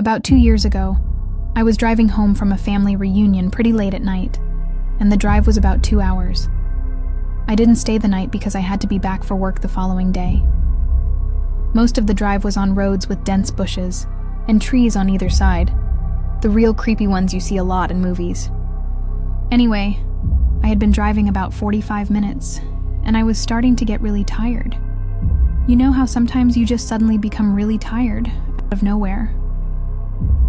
About 2 years ago, I was driving home from a family reunion pretty late at night, and the drive was about 2 hours. I didn't stay the night because I had to be back for work the following day. Most of the drive was on roads with dense bushes and trees on either side, the real creepy ones you see a lot in movies. Anyway, I had been driving about 45 minutes, and I was starting to get really tired. You know how sometimes you just suddenly become really tired out of nowhere?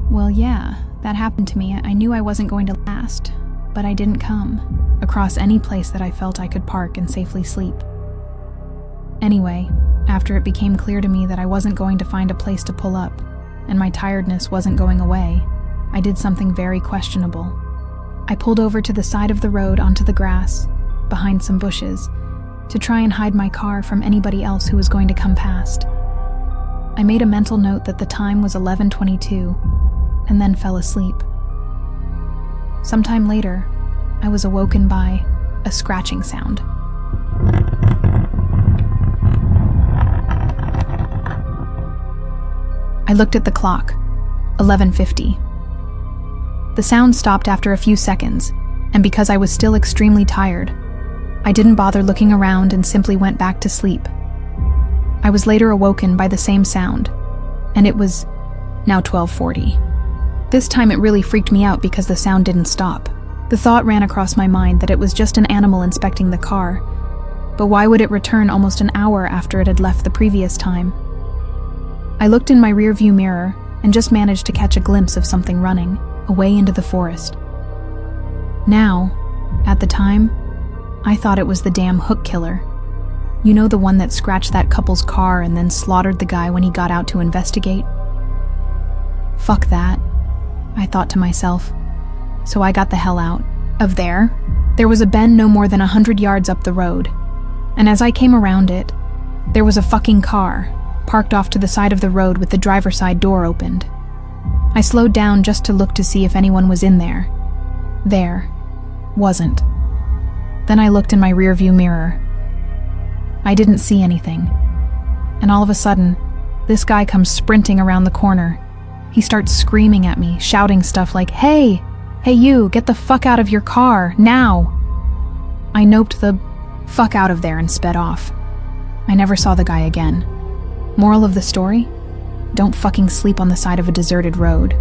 Well, yeah, that happened to me. I knew I wasn't going to last, but I didn't come across any place that I felt I could park and safely sleep. Anyway, after it became clear to me that I wasn't going to find a place to pull up, and my tiredness wasn't going away, I did something very questionable. I pulled over to the side of the road onto the grass, behind some bushes, to try and hide my car from anybody else who was going to come past. I made a mental note that the time was 11:22, and then fell asleep. Sometime later, I was awoken by a scratching sound. I looked at the clock, 11:50. The sound stopped after a few seconds, and because I was still extremely tired, I didn't bother looking around and simply went back to sleep. I was later awoken by the same sound, and it was now 12:40. This time it really freaked me out because the sound didn't stop. The thought ran across my mind that it was just an animal inspecting the car, but why would it return almost an hour after it had left the previous time? I looked in my rearview mirror and just managed to catch a glimpse of something running away into the forest. Now, at the time, I thought it was the damn hook killer. You know, the one that scratched that couple's car and then slaughtered the guy when he got out to investigate? Fuck that, I thought to myself. So I got the hell out of there. There was a bend no more than 100 yards up the road, and as I came around it, there was a fucking car parked off to the side of the road with the driver's side door opened. I slowed down just to look to see if anyone was in there. There wasn't. Then I looked in my rearview mirror. I didn't see anything. And all of a sudden, this guy comes sprinting around the corner. He starts screaming at me, shouting stuff like, "Hey! Hey you, get the fuck out of your car, now!" I noped the fuck out of there and sped off. I never saw the guy again. Moral of the story? Don't fucking sleep on the side of a deserted road.